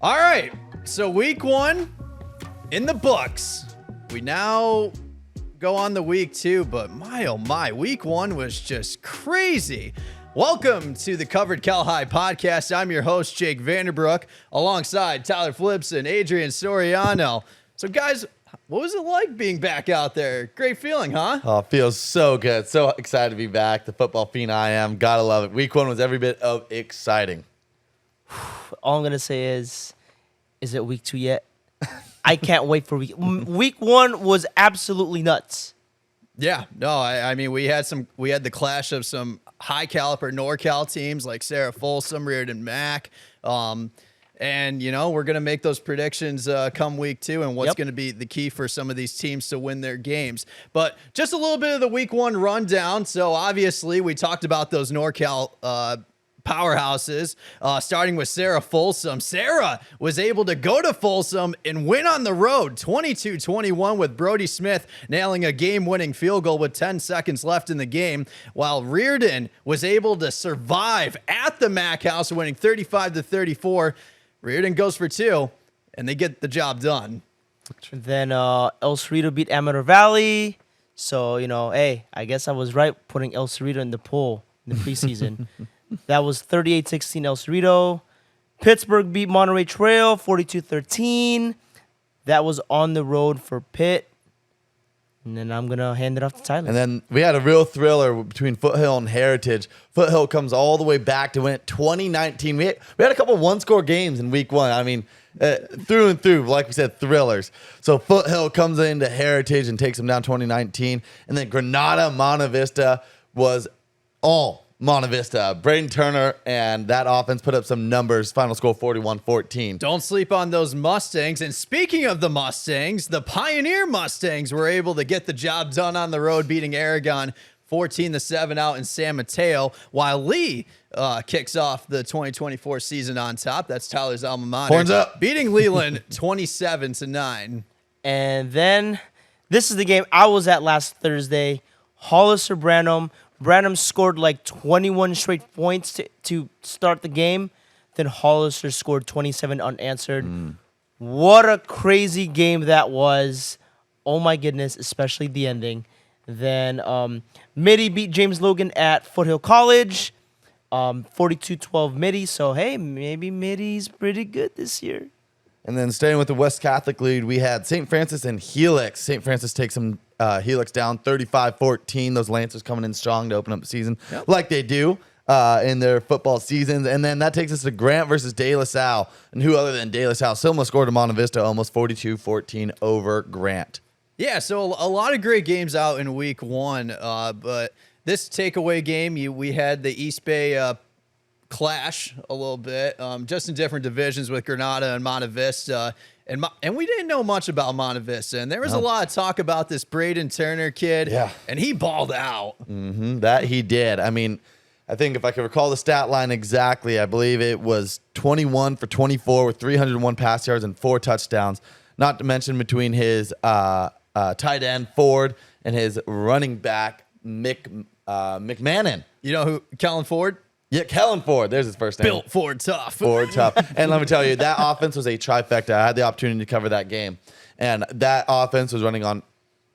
All right, so week 1 in the books. We now go on the week 2, but my oh my, week 1 was just crazy. Welcome to the Covered Cal High podcast. I'm your host, Jake Vanderbrook, alongside Tyler Flips and Adrian Soriano. So guys, what was it like being back out there? Great feeling, huh? Oh, it feels so good. So excited to be back. The football fiend I am. Gotta love it. Week 1 was every bit of exciting. All I'm going to say is it week 2 yet? I can't wait for week 1 was absolutely nuts. Yeah, no, I mean, we had the clash of some high caliber NorCal teams like Serra, Folsom, Reardon, Mac. And, you know, we're going to make those predictions come week 2 and what's going to be the key for some of these teams to win their games. But just a little bit of the week 1 rundown. So obviously we talked about those NorCal powerhouses, starting with Serra Folsom. Serra was able to go to Folsom and win on the road 22-21 with Brody Smith nailing a game-winning field goal with 10 seconds left in the game, while Reardon was able to survive at the Mac House, winning 35-34. Reardon goes for 2, and they get the job done. Then El Cerrito beat Amador Valley. So, you know, hey, I guess I was right putting El Cerrito in the pool in the preseason. That was 38-16 El Cerrito. Pittsburgh beat Monterey Trail 42-13. That was on the road for Pitt. And then I'm going to hand it off to Tyler. And then we had a real thriller between Foothill and Heritage. Foothill comes all the way back to win it 2019. We had a couple one-score games in week 1. I mean, through and through, like we said, thrillers. So Foothill comes into Heritage and takes them down 2019. And then Granada, Monte Vista was all Monte Vista. Braden Turner and that offense put up some numbers. Final score 41-14. Don't sleep on those Mustangs. And speaking of the Mustangs, the Pioneer Mustangs were able to get the job done on the road, beating Aragon 14-7 out in San Mateo, while Lee kicks off the 2024 season on top. That's Tyler's alma mater. Horns up. Beating Leland 27-9. And then this is the game I was at last Thursday. Hollister Branham. Branham scored like 21 straight points to start the game. Then Hollister scored 27 unanswered. What a crazy game that was. Oh my goodness, especially the ending. Then Mitty beat James Logan at Foothill College. 42-12 Mitty. So, hey, maybe Mitty's pretty good this year. And then staying with the West Catholic lead, we had St. Francis and Helix. St. Francis takes some Helix down 35-14. Those Lancers coming in strong to open up the season like they do in their football seasons. And then that takes us to Grant versus De La Salle. And who other than De La Salle? Silma scored to Monte Vista almost 42-14 over Grant. Yeah, so a lot of great games out in week 1. But this takeaway game, we had the East Bay clash a little bit, just in different divisions with Granada and Monte Vista. And we didn't know much about Monte Vista. And there was a lot of talk about this Braden Turner kid. Yeah. And he balled out. That he did. I mean, I think if I can recall the stat line exactly, I believe it was 21 for 24 with 301 pass yards and 4 touchdowns. Not to mention between his tight end Ford and his running back McMahon. You know who? Kellen Ford? Yeah, Kellen Ford. There's his first name. Built Ford tough. Ford tough. And let me tell you, that offense was a trifecta. I had the opportunity to cover that game. And that offense was running on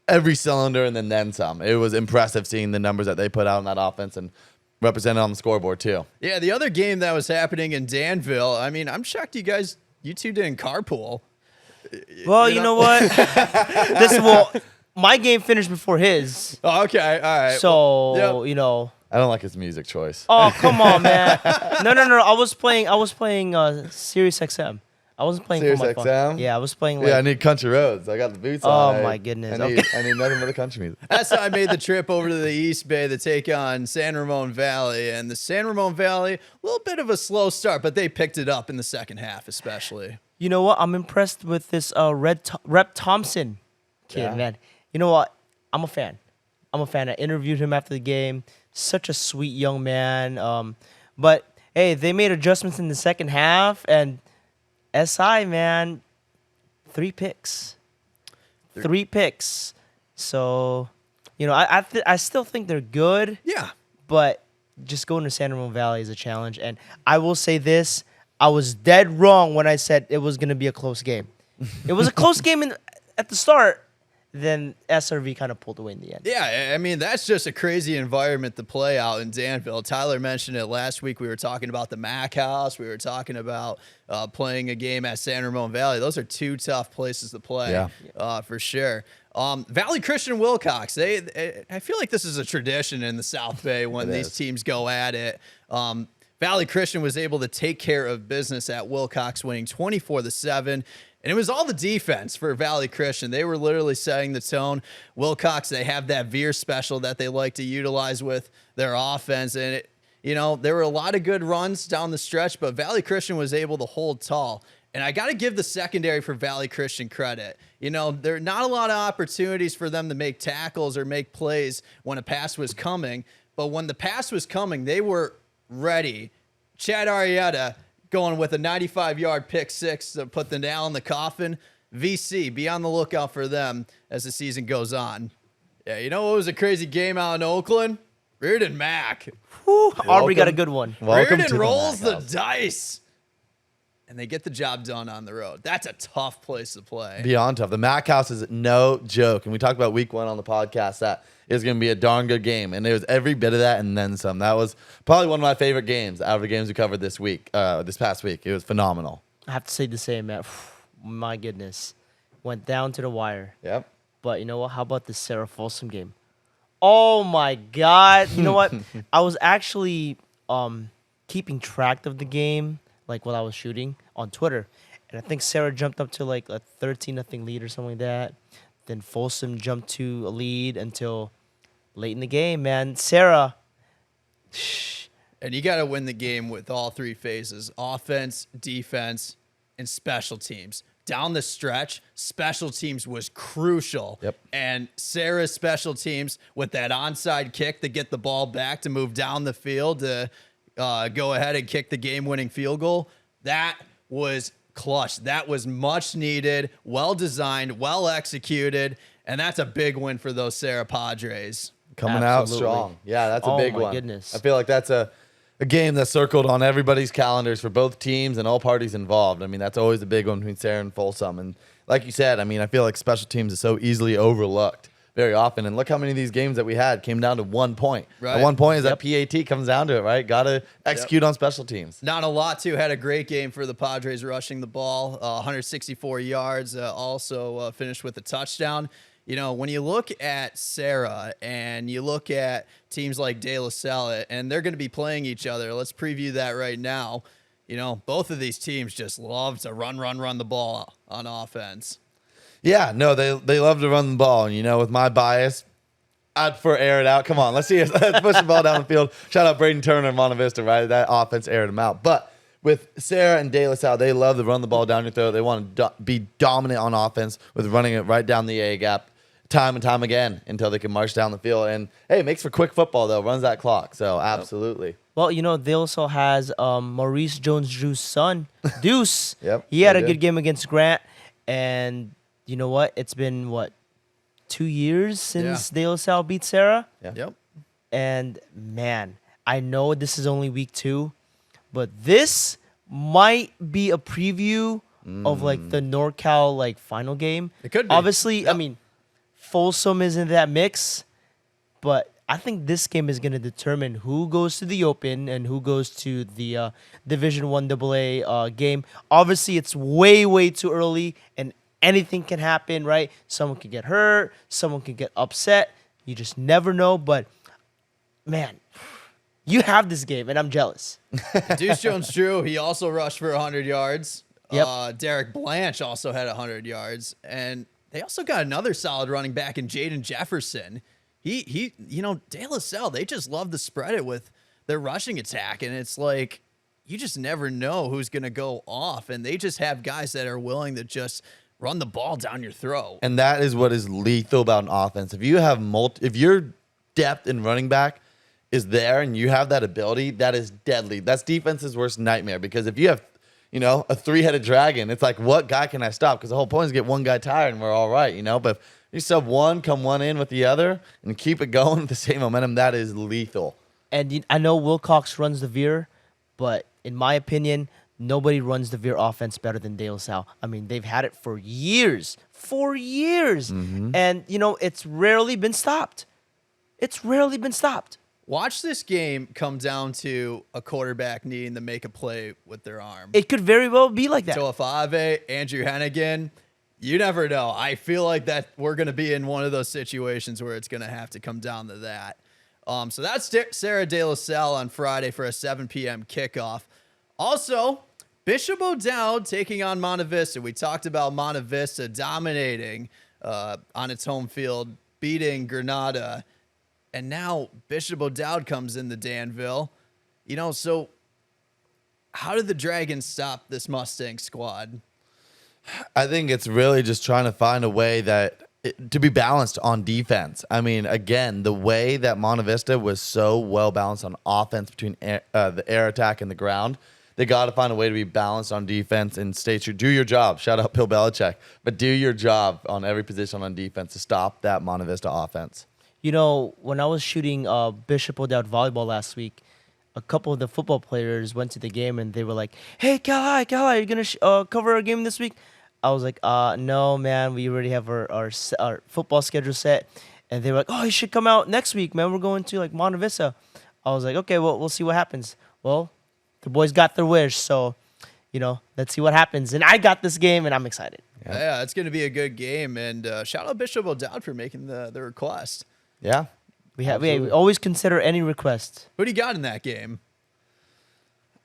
every cylinder and then some. It was impressive seeing the numbers that they put out on that offense and represented on the scoreboard too. Yeah, the other game that was happening in Danville, I mean, I'm shocked you two didn't carpool. Well, you know what? My game finished before his. Oh, okay, all right. So, you know. I don't like his music choice. Oh, come on, man. No. I was playing Sirius XM. I wasn't playing Sirius for my phone. XM? Yeah, I was playing I need country roads. I got the boots on. Oh my goodness. I need nothing but the country music. That's how I made the trip over to the East Bay to take on San Ramon Valley. And the San Ramon Valley, a little bit of a slow start, but they picked it up in the second half especially. You know what? I'm impressed with this Rep Thompson kid, man. You know what? I'm a fan. I interviewed him after the game. Such a sweet young man. But, hey, they made adjustments in the second half. And SI, man, 3 picks. 3 picks. So, you know, I still think they're good. Yeah. But just going to San Ramon Valley is a challenge. And I will say this. I was dead wrong when I said it was going to be a close game. It was a close game at the start. Then SRV kind of pulled away in the end. Yeah, I mean, that's just a crazy environment to play out in Danville. Tyler mentioned it last week. We were talking about the Mac House. We were talking about playing a game at San Ramon Valley. Those are two tough places to play, for sure. Valley Christian Wilcox, I feel like this is a tradition in the South Bay when these teams go at it. Valley Christian was able to take care of business at Wilcox, winning 24-7. And it was all the defense for Valley Christian. They were literally setting the tone. Wilcox, they have that veer special that they like to utilize with their offense. And, there were a lot of good runs down the stretch, but Valley Christian was able to hold tall. And I got to give the secondary for Valley Christian credit. There are not a lot of opportunities for them to make tackles or make plays when a pass was coming. But when the pass was coming, they were ready. Chad Arrieta going with a 95-yard pick six to put the nail in the coffin. VC, be on the lookout for them as the season goes on. Yeah, it was a crazy game out in Oakland? Reardon Mack. Whew, Aubrey got a good one. Reardon rolls the dice. And they get the job done on the road. That's a tough place to play. Beyond tough. The Mac House is no joke. And we talked about week 1 on the podcast that is going to be a darn good game. And there was every bit of that and then some. That was probably one of my favorite games out of the games we covered this past week. It was phenomenal. I have to say the same, man. My goodness. Went down to the wire. Yep. But you know what? How about the Serra Folsom game? Oh, my God. You know what? I was actually keeping track of the game, like while I was shooting on Twitter. And I think Serra jumped up to like a 13-0 lead or something like that. Then Folsom jumped to a lead until late in the game, man. Serra. And you got to win the game with all three phases: offense, defense, and special teams. Down the stretch, special teams was crucial. Yep. And Serra's special teams with that onside kick to get the ball back to move down the field to go ahead and kick the game-winning field goal, that was clutch. That was much needed, well-designed, well-executed, and that's a big win for those Serra Padres. Coming Absolutely. out strong. Yeah, that's a big one. Oh, my goodness. I feel like that's a game that's circled on everybody's calendars for both teams and all parties involved. I mean, that's always a big one between Serra and Folsom. And like you said, I mean, I feel like special teams is so easily overlooked very often. And look how many of these games that we had came down to 1 point. Right. At 1 point is that PAT comes down to it, right? Got to execute on special teams. Not a lot, too. Had a great game for the Padres rushing the ball, 164 yards, also finished with a touchdown. When you look at Serra and you look at teams like De La Salle, and they're going to be playing each other, let's preview that right now. Both of these teams just love to run the ball on offense. Yeah, no, they love to run the ball. And, with my bias, I'd prefer air it out. Come on, let's see us. Let's push the ball down the field. Shout out Braden Turner and Monta Vista, right? That offense aired them out. But with Serra and De La Salle, they love to run the ball down your throat. They want to be dominant on offense with running it right down the A gap time and time again until they can march down the field. And, hey, it makes for quick football, though. Runs that clock. So, absolutely. Well, they also has Maurice Jones-Drew's son, Deuce. Yep, he had they a did. good game against Grant. And you know what? It's been, 2 years since De La Salle beat Serra? Yeah. Yep. And, man, I know this is only week 2, but this might be a preview of, the NorCal, final game. It could be. Obviously, Yep. I mean, Folsom is in that mix, but I think this game is going to determine who goes to the Open and who goes to the Division I AA game. Obviously, it's way, way too early, and anything can happen, right? Someone could get hurt. Someone could get upset. You just never know, but, man, you have this game, and I'm jealous. Deuce Jones-Drew, he also rushed for 100 yards. Yep. Derek Blanche also had 100 yards. And they also got another solid running back in Jaden Jefferson. He De La Salle, they just love to spread it with their rushing attack. And it's like, you just never know who's going to go off. And they just have guys that are willing to just run the ball down your throat. And that is what is lethal about an offense. If you have if your depth in running back is there and you have that ability, that is deadly. That's defense's worst nightmare, because if you have, a three-headed dragon, it's like, what guy can I stop? Because the whole point is get one guy tired and we're all right, But if you sub one, come one in with the other, and keep it going with the same momentum, that is lethal. And I know Wilcox runs the veer, but in my opinion, nobody runs the Veer offense better than De La Salle. I mean, they've had it for years. 4 years. And, it's rarely been stopped. It's rarely been stopped. Watch this game come down to a quarterback needing to make a play with their arm. It could very well be like that. So if Ave, Andrew Hennigan, you never know. I feel like that we're going to be in one of those situations where it's going to have to come down to that. So that's Serra De La Salle on Friday for a 7 p.m. kickoff. Also, Bishop O'Dowd taking on Monte Vista. We talked about Monte Vista dominating on its home field, beating Granada. And now Bishop O'Dowd comes into Danville. So how did the Dragons stop this Mustang squad? I think it's really just trying to find a way to be balanced on defense. I mean, again, the way that Monte Vista was so well balanced on offense between the air attack and the ground, they got to find a way to be balanced on defense and stay true. Do your job. Shout out Bill Belichick. But do your job on every position on defense to stop that Monte Vista offense. When I was shooting Bishop O'Dowd volleyball last week, a couple of the football players went to the game and they were like, "Hey, Cal, are you going to cover our game this week?" I was like, "No, man, we already have our football schedule set." And they were like, "Oh, you should come out next week, man. We're going to Monte Vista." I was like, "Okay, well, we'll see what happens." Well, the boys got their wish, so, let's see what happens. And I got this game, and I'm excited. Yeah, it's going to be a good game. And shout out Bishop O'Dowd for making the request. Yeah. We always consider any request. Who do you got in that game?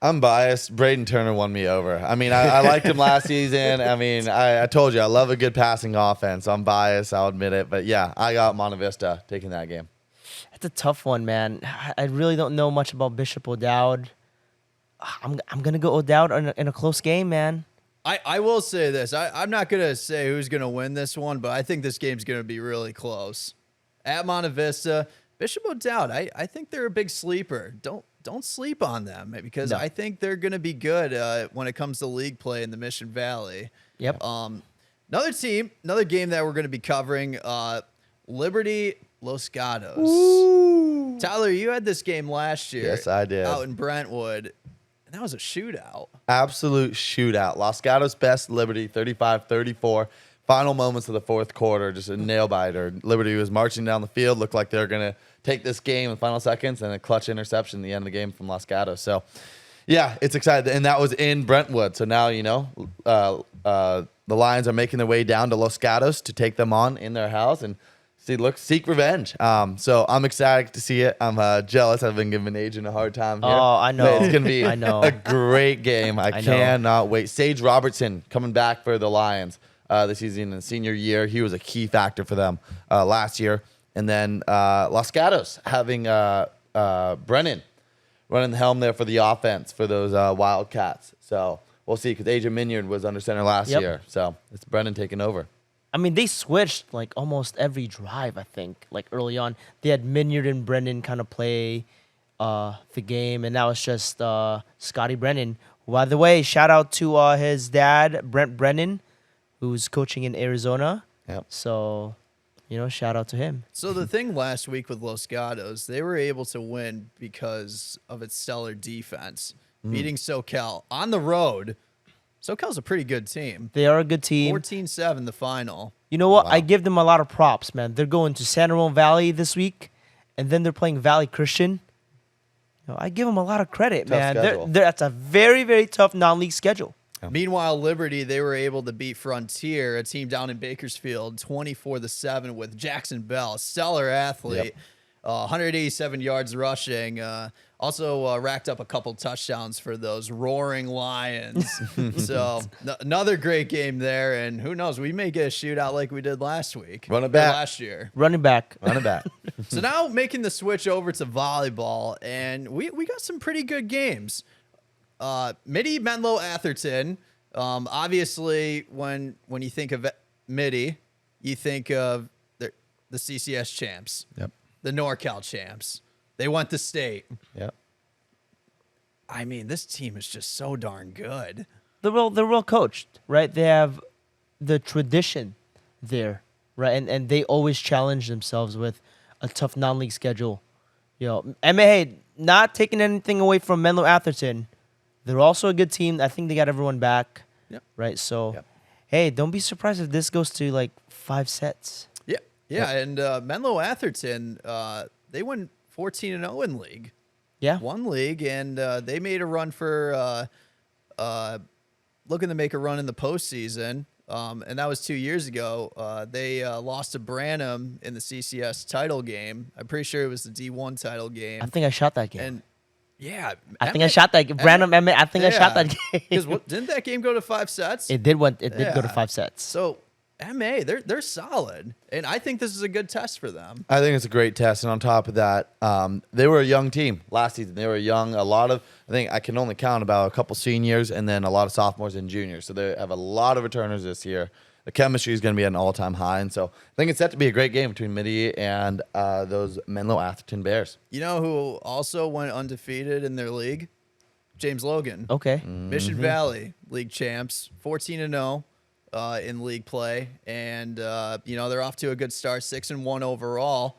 I'm biased. Braden Turner won me over. I mean, I liked him last season. I mean, I told you, I love a good passing offense. I'm biased. I'll admit it. But, yeah, I got Monte Vista taking that game. It's a tough one, man. I really don't know much about Bishop O'Dowd. I'm going to go O'Dowd in a close game, man. I will say this. I'm not going to say who's going to win this one, but I think this game's going to be really close. At Monte Vista, Bishop O'Dowd, I think they're a big sleeper. Don't sleep on them because I think they're going to be good when it comes to league play in the Mission Valley. Yep. Another game that we're going to be covering, Liberty Los Gatos. Ooh. Tyler, you had this game last year. Yes, I did. Out in Brentwood. And that was a shootout. Absolute shootout. Los Gatos best Liberty, 35-34. Final moments of the fourth quarter, just a nail biter. Liberty was marching down the field, looked like they were going to take this game in the final seconds, and a clutch interception at the end of the game from Los Gatos. So, yeah, it's exciting. And that was in Brentwood. So now, the Lions are making their way down to Los Gatos to take them on in their house and seek revenge. So I'm excited to see it. I'm jealous. I've been giving Agent a hard time here. Oh, I know. But it's going to be I know. a great game. I know. cannot wait. Sage Robertson coming back for the Lions. This season in senior year. He was a key factor for them last year. And then Los Gatos having Brennan running the helm there for the offense for those Wildcats. So we'll see because Adrian Minyard was under center last year. So it's Brennan taking over. I mean, they switched like almost every drive, I think. Like early on, they had Minyard and Brennan kind of play the game. And now it's just Scotty Brennan. By the way, shout out to his dad, Brent Brennan, who's coaching in Arizona. Yep. So, shout out to him. So the thing last week with Los Gatos, they were able to win because of its stellar defense, beating SoCal on the road. SoCal's a pretty good team. They are a good team. 14-7 the final. You know what? Wow. I give them a lot of props, man. They're going to San Ramon Valley this week, and then they're playing Valley Christian. I give them a lot of credit, Tough man. schedule. That's a very, very tough non-league schedule. Meanwhile, Liberty, they were able to beat Frontier, a team down in Bakersfield, 24-7 with Jackson Bell, a stellar athlete, 187 yards rushing. Also racked up a couple touchdowns for those roaring Lions. So another great game there, and who knows, we may get a shootout like we did last week. Run it back. Last year. Running back. Run it back. So now making the switch over to volleyball, and we got some pretty good games. Midi Menlo Atherton. Obviously, when you think of Midi, you think of the CCS champs, Yep. the NorCal champs. They went to state. Yep. I mean, this team is just so darn good. They're well coached, right? They have the tradition there, right? And they always challenge themselves with a tough non-league schedule. And hey, not taking anything away from Menlo Atherton. They're also a good team. I think they got everyone back. Yep. Right. So, Yep. hey, don't be surprised if this goes to like 5 sets. Yeah. Yeah. And Menlo Atherton, they went 14-0 in league. Yeah. One league, and they made a run for looking to make a run in the postseason. And that was 2 years ago. They lost to Branham in the CCS title game. I'm pretty sure it was the D1 title game. I think I shot that game. And yeah, I think I shot that game. Brandon, I think I shot that game. Because didn't that game go to 5 sets? It did go to Yeah. 5 sets. So MA, they're solid, and I think this is a good test for them. I think it's a great test, and on top of that, they were a young team last season. They were young. I think I can only count about a couple seniors and then a lot of sophomores and juniors. So they have a lot of returners this year. The chemistry is going to be at an all-time high, and so I think it's set to be a great game between Mitty and those Menlo Atherton Bears. You know who also went undefeated in their league? James Logan. Okay. Mission Valley league champs, 14-0 in league play, and they're off to a good start, 6-1 overall.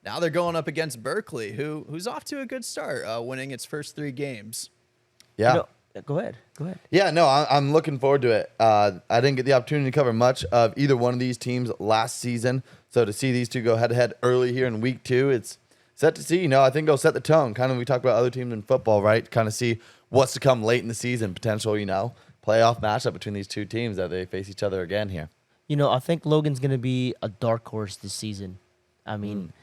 Now they're going up against Berkeley, who's off to a good start, winning its first 3 games. Yeah. Go ahead. Yeah, no, I'm looking forward to it. I didn't get the opportunity to cover much of either one of these teams last season, so to see these two go head-to-head early here in week 2, it's set to see. I think it'll set the tone. Kind of, we talked about other teams in football, right? Kind of see what's to come late in the season, potential, playoff matchup between these two teams that they face each other again here. I think Logan's going to be a dark horse this season. I mean,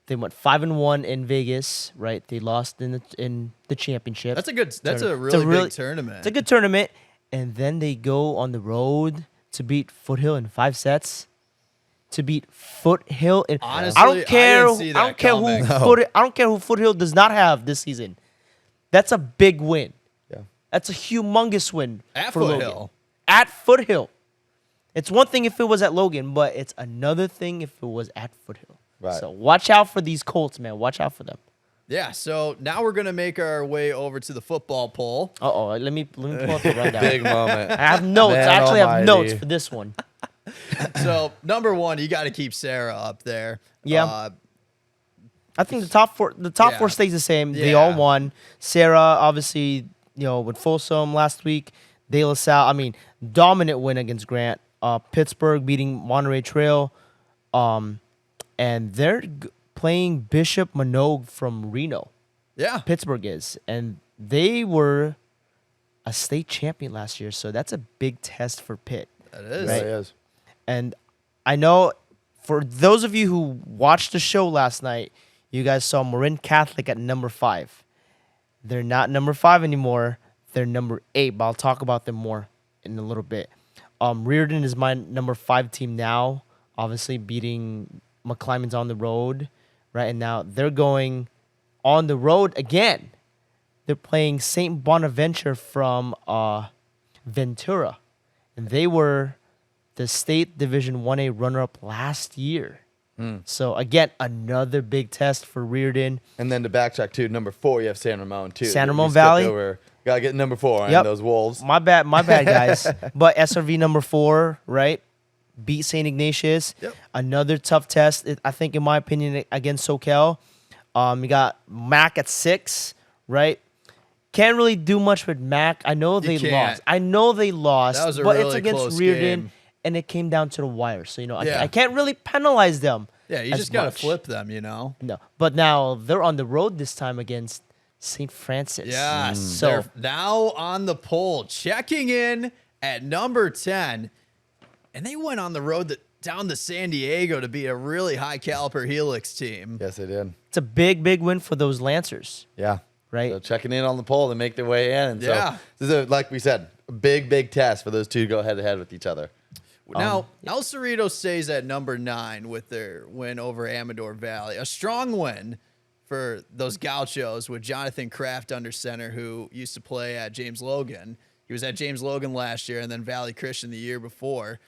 they went 5-1 in Vegas, right? They lost in the championship. That's a It's a really big tournament. It's a good tournament, and then they go on the road to beat Foothill in 5 sets. To beat Foothill, and Honestly, I don't care. I didn't see that I don't care coming. I don't care who Foothill does not have this season. That's a big win. Yeah. That's a humongous win At for Foothill. Logan. At Foothill. It's one thing if it was at Logan, but it's another thing if it was at Foothill. Right. So watch out for these Colts, man. Watch out for them. Yeah, so now we're going to make our way over to the football poll. Uh-oh. Let me pull up the rundown. Big moment. I have notes. Man I actually have almighty. notes for this one. So, number 1, you got to keep Serra up there. Yeah. I think the top four Yeah. stays the same. They Yeah. all won. Sarah, obviously, with Folsom last week. De La Salle, dominant win against Grant. Pittsburgh beating Monterey Trail. And they're playing Bishop Minogue from Reno. Yeah. Pittsburgh is. And they were a state champion last year. So that's a big test for Pitt. That is. Right. Is. And I know for those of you who watched the show last night, you guys saw Marin Catholic at number 5. They're not number 5 anymore. They're number 8, but I'll talk about them more in a little bit. Reardon is my number 5 team now, obviously beating McClymonds on the road, right? And now they're going on the road again. They're playing St. Bonaventure from Ventura. And they were the state Division 1A runner-up last year. So, again, another big test for Reardon. And then to backtrack to number 4, you have San Ramon too. San Ramon We skipped Valley. Got to get number 4 Yep. and those Wolves. My bad, guys. But SRV number 4, right? Beat St. Ignatius. Yep. Another tough test, I think, in my opinion, against SoCal. You got Mac at 6, right? Can't really do much with Mac. I know they can't. lost. That was a but really it's against close Reardon, game. and it came down to the wire. So, Yeah. I can't really penalize them. Yeah, you as just got to much. flip them, No, but now they're on the road this time against St. Francis. Yeah, So they're now on the poll, checking in at number 10. And they went on the road down to San Diego to beat a really high caliber Helix team. Yes, they did. it's a big win for those Lancers, Yeah. right? So checking in on the poll to make their way in. And Yeah. So this is, like we said, a big test for those two to go head-to-head with each other. Now, El Cerrito stays at number 9 with their win over Amador Valley. A strong win for those Gauchos with Jonathan Kraft under center, who used to play at James Logan. He was at James Logan last year and then Valley Christian the year before.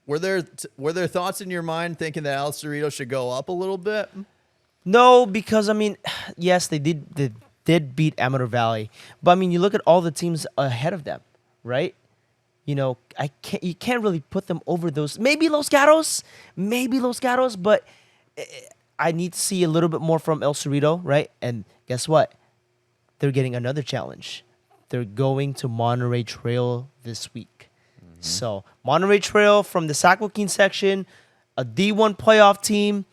Were there thoughts in your mind thinking that El Cerrito should go up a little bit? No, because yes, they did beat Amador Valley, but you look at all the teams ahead of them, right? You can't really put them over those. Maybe Los Gatos, but I need to see a little bit more from El Cerrito, right? And guess what? they're getting another challenge. They're going to Monterey Trail this week. So Monterey Trail from the Sac Joaquin section, a D1 playoff team.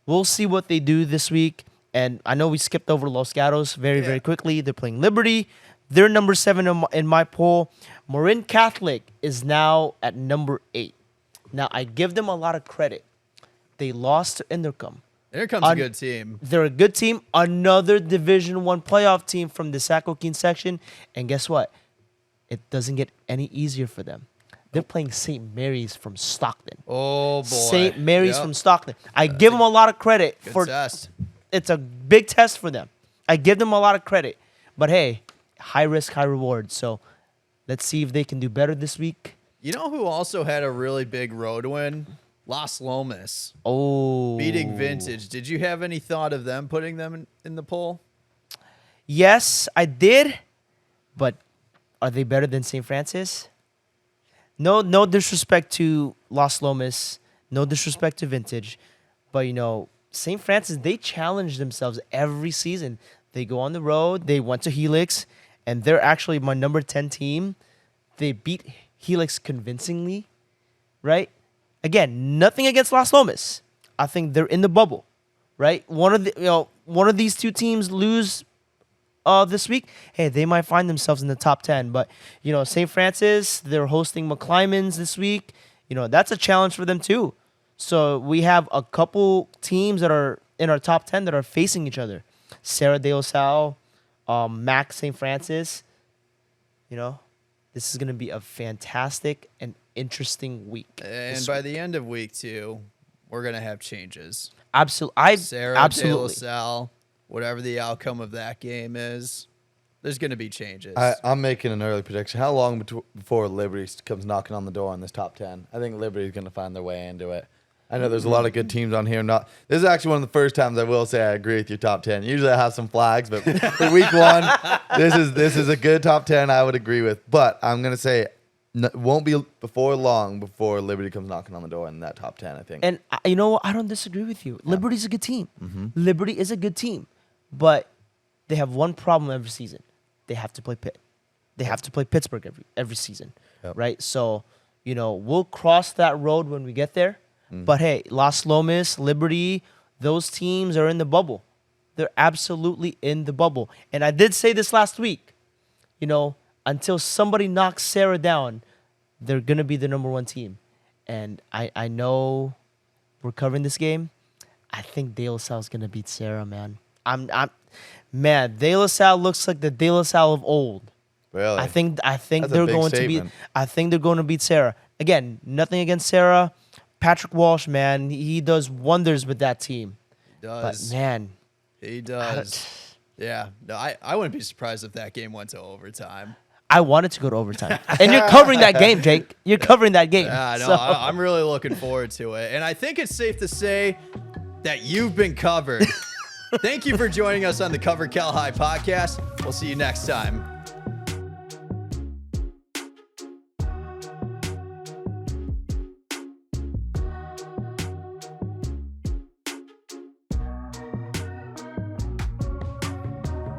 We'll see what they do this week. And I know we skipped over Los Gatos very quickly. They're playing Liberty. They're number 7 in my poll. Marin Catholic is now at number 8. Now, I give them a lot of credit. They lost to Intercom. Intercom's a good team. They're a good team. Another Division 1 playoff team from the Sac Joaquin section. And guess what? It doesn't get any easier for them. They're playing St. Mary's from Stockton. Oh, boy. St. Mary's from Stockton. I give them a lot of credit for test. It's a big test for them. I give them a lot of credit. But hey, high risk, high reward. So let's see if they can do better this week. You know who also had a really big road win? Los Lomas. Oh. Beating Vintage. Did you have any thought of them putting them in the poll? Yes, I did. But are they better than St. Francis? No disrespect to Los Lomas. No disrespect to Vintage. But, you know, St. Francis, they challenge themselves every season. They go on the road. They went to Helix. And they're actually my number 10 team. They beat Helix convincingly, right? Again, nothing against Los Lomas. I think they're in the bubble, right? One of these two teams lose this week. Hey, they might find themselves in the top 10. But you know, St. Francis, they're hosting McClymonds this week. You know, that's a challenge for them too. So we have a couple teams that are in our top 10 that are facing each other. Serra de La Salle, Mac St. Francis. You know, this is going to be a fantastic and interesting week. And by the end of week 2, we're going to have changes. Absolutely. Serra de La Salle, whatever the outcome of that game is, there's going to be changes. I'm making an early prediction. How long before Liberty comes knocking on the door in this top 10? I think Liberty's going to find their way into it. I know there's a lot of good teams on here. This is actually one of the first times I will say I agree with your top 10. Usually I have some flags, but for week 1, this is a good top 10 I would agree with. But I'm going to say it won't be long before Liberty comes knocking on the door in that top 10, I think. And you know what? I don't disagree with you. Yeah. Liberty's a good team. Mm-hmm. Liberty is a good team. But they have one problem every season. They have to play Pitt. They have to play Pittsburgh every season, right? So, you know, we'll cross that road when we get there. But hey, Los Lomas, Liberty, those teams are in the bubble. They're absolutely in the bubble. And I did say this last week, you know, until somebody knocks Serra down, they're going to be the number 1 team. And I know we're covering this game. I think De La Salle's going to beat Serra, man. Man, De La Salle looks like the De La Salle of old. Really? I think That's they're going statement. to beat. I think they're going to beat Serra. Again, nothing against Serra. Patrick Walsh, man, he does wonders with that team. He does. But man, he does. Yeah. No, I wouldn't be surprised if that game went to overtime. I wanted to go to overtime. And you're covering that game, Jake. You're covering that game. Yeah, no, So- I'm really looking forward to it. And I think it's safe to say that you've been covered. Thank you for joining us on the Cover Cal High podcast. We'll see you next time.